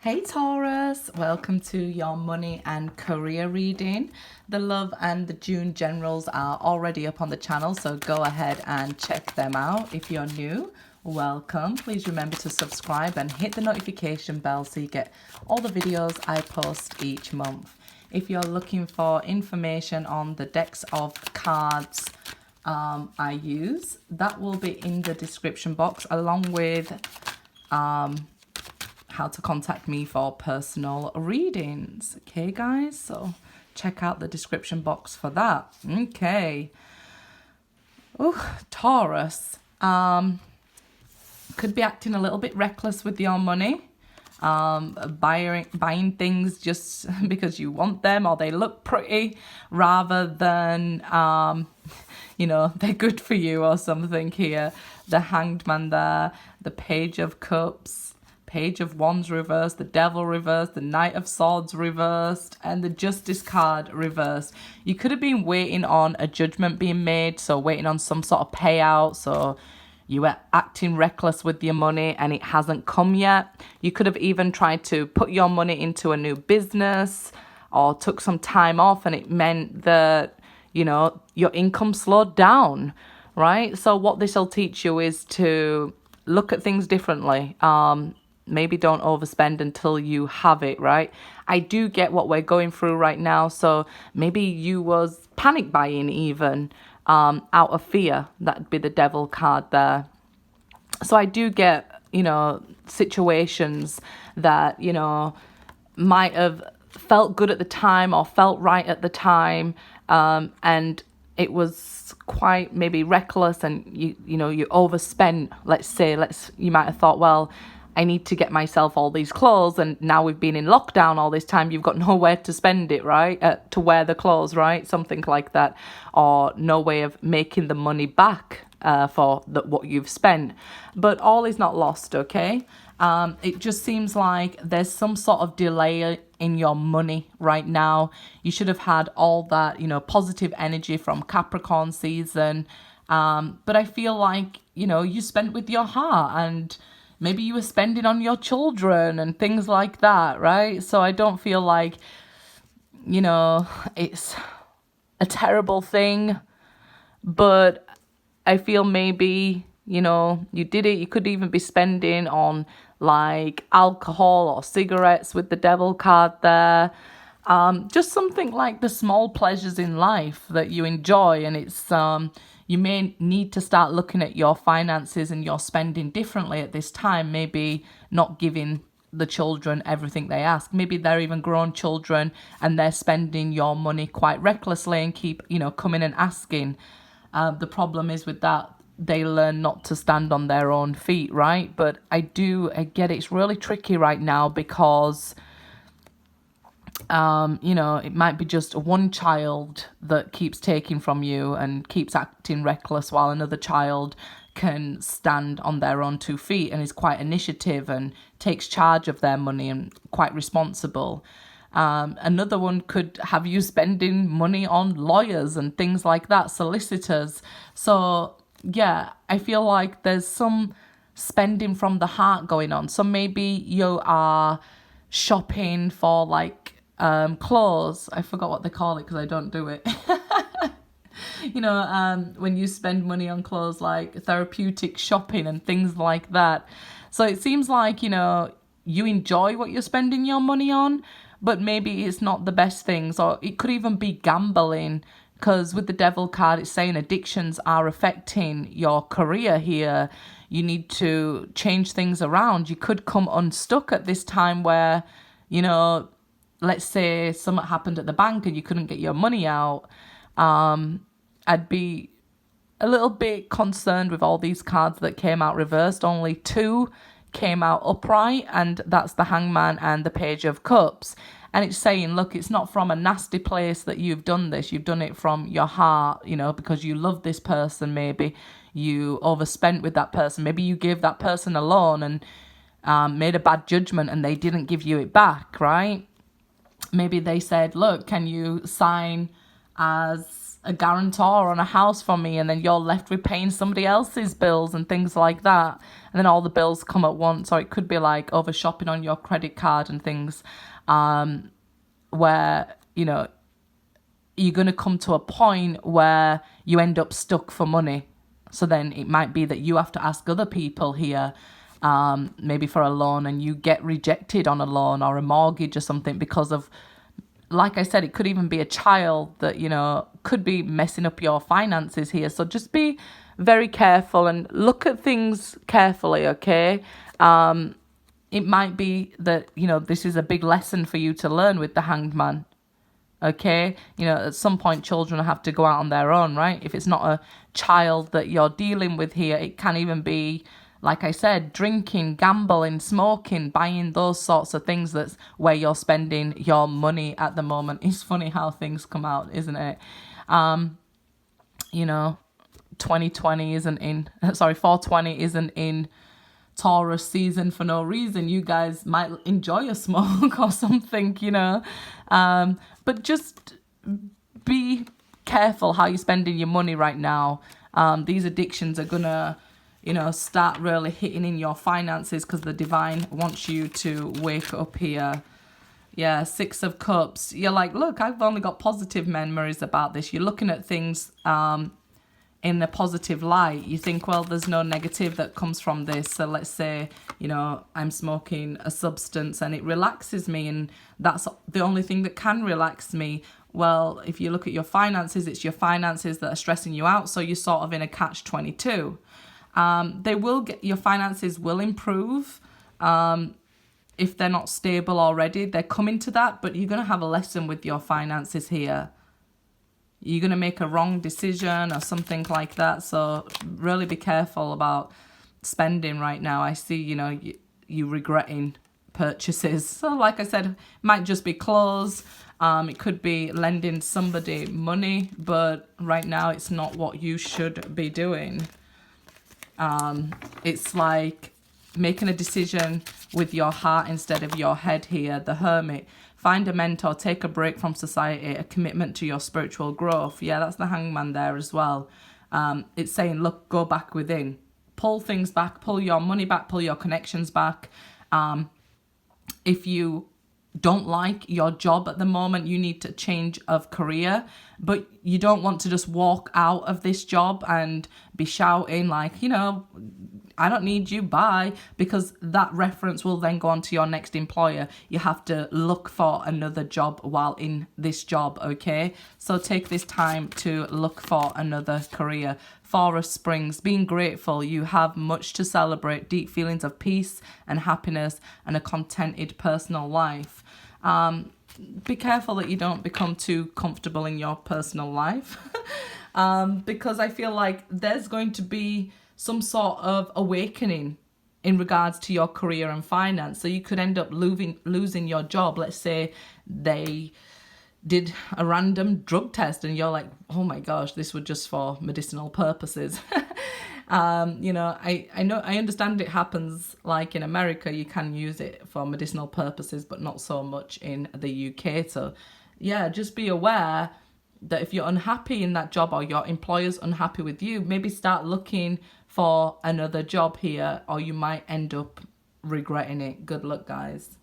Hey Taurus, welcome to your money and career reading. The love and the June generals are already up on the channel, so go ahead and check them out. If you're new, welcome. Please remember to subscribe and hit the notification bell so you get all the videos I post each month. If you're looking for information on the decks of cards I use, that will be in the description box, along with how to contact me for personal readings. Okay, guys, so check out the description box for that. Okay. Oh, Taurus. Could be acting a little bit reckless with your money. Buying things just because you want them or they look pretty, rather than they're good for you or something. Here, the Hanged Man there, the Page of Cups, Page of Wands reversed, the Devil reversed, the Knight of Swords reversed, and the Justice card reversed. You could have been waiting on a judgment being made, so waiting on some sort of payout, so you were acting reckless with your money and it hasn't come yet. You could have even tried to put your money into a new business or took some time off, and it meant that, your income slowed down, right? So what this will teach you is to look at things differently. Maybe don't overspend until you have it, right? I do get what we're going through right now. So maybe you was panic buying even out of fear. That'd be the Devil card there. So I do get, situations that, might have felt good at the time or felt right at the time. And it was quite maybe reckless, and you overspent. You might have thought, well, I need to get myself all these clothes, and now we've been in lockdown all this time, you've got nowhere to spend it, right? To wear the clothes, right? Something like that, or no way of making the money back for what you've spent. But all is not lost, okay? It just seems like there's some sort of delay in your money right now. You should have had all that, positive energy from Capricorn season. But I feel like, you spent with your heart, and maybe you were spending on your children and things like that, right? So I don't feel like, it's a terrible thing, but I feel maybe, you did it. You could even be spending on like alcohol or cigarettes with the Devil card there. Just something like the small pleasures in life that you enjoy, and it's you may need to start looking at your finances and your spending differently at this time. Maybe not giving the children everything they ask. Maybe they're even grown children and they're spending your money quite recklessly and keep, coming and asking. The problem is with that, they learn not to stand on their own feet, right? But I get it. It's really tricky right now because it might be just one child that keeps taking from you and keeps acting reckless, while another child can stand on their own 2 feet and is quite initiative and takes charge of their money and quite responsible. Another one could have you spending money on lawyers and things like that, solicitors. So yeah, I feel like there's some spending from the heart going on. So maybe you are shopping for like clothes. I forgot what they call it because I don't do it. When you spend money on clothes, like therapeutic shopping and things like that. So it seems like, you enjoy what you're spending your money on, but maybe it's not the best things, or it could even be gambling, because with the Devil card, it's saying addictions are affecting your career here. You need to change things around. You could come unstuck at this time where, let's say something happened at the bank and you couldn't get your money out. I'd be a little bit concerned with all these cards that came out reversed. Only 2 came out upright, and that's the Hangman and the Page of Cups. And it's saying, look, it's not from a nasty place that you've done this. You've done it from your heart, because you love this person. Maybe you overspent with that person. Maybe you gave that person a loan and made a bad judgment and they didn't give you it back, right? Maybe they said, look, can you sign as a guarantor on a house for me, and then you're left with paying somebody else's bills and things like that, and then all the bills come at once. Or it could be like over shopping on your credit card and things, where, you know, you're going to come to a point where you end up stuck for money. So then it might be that you have to ask other people here, maybe for a loan, and you get rejected on a loan or a mortgage or something because of, like I said, it could even be a child that, you know, could be messing up your finances here. So just be very careful and look at things carefully, okay? It might be that, you know, this is a big lesson for you to learn with the Hanged Man. Okay, you know, at some point children have to go out on their own, right? If it's not a child that you're dealing with here, it can even be, like I said, drinking, gambling, smoking, buying those sorts of things. That's where you're spending your money at the moment. It's funny how things come out, isn't it? You know, 2020 isn't in, 420 isn't in Taurus season for no reason. You guys might enjoy a smoke or something, you know. But just be careful how you're spending your money right now. These addictions are gonna, you know, start really hitting in your finances because the divine wants you to wake up here. Yeah, Six of Cups. You're like, look, I've only got positive memories about this. You're looking at things in a positive light. You think, well, there's no negative that comes from this. So let's say, you know, I'm smoking a substance and it relaxes me, and that's the only thing that can relax me. Well, if you look at your finances, it's your finances that are stressing you out. So you're sort of in a catch-22. Your finances will improve. If they're not stable already, they're coming to that, but you're going to have a lesson with your finances here. You're going to make a wrong decision or something like that. So really be careful about spending right now. I see, you know, you regretting purchases. So like I said, it might just be clothes. It could be lending somebody money, but right now it's not what you should be doing. It's like making a decision with your heart instead of your head here. The Hermit. Find a mentor, take a break from society, a commitment to your spiritual growth. Yeah, that's the Hangman there as well. It's saying, look, go back within. Pull things back, pull your money back, pull your connections back. If you don't like your job at the moment, you need to change of career, but you don't want to just walk out of this job and be shouting like, you know, I don't need you, bye, because that reference will then go on to your next employer. You have to look for another job while in this job, okay? So take this time to look for another career. Forest Springs, being grateful. You have much to celebrate, deep feelings of peace and happiness and a contented personal life. Be careful that you don't become too comfortable in your personal life because I feel like there's going to be some sort of awakening in regards to your career and finance. So you could end up losing your job. Let's say they did a random drug test and you're like, oh my gosh, this was just for medicinal purposes. You know, I understand it happens like in America, you can use it for medicinal purposes, but not so much in the UK. So yeah, just be aware that if you're unhappy in that job or your employer's unhappy with you, maybe start looking for another job here, or you might end up regretting it. Good luck, guys.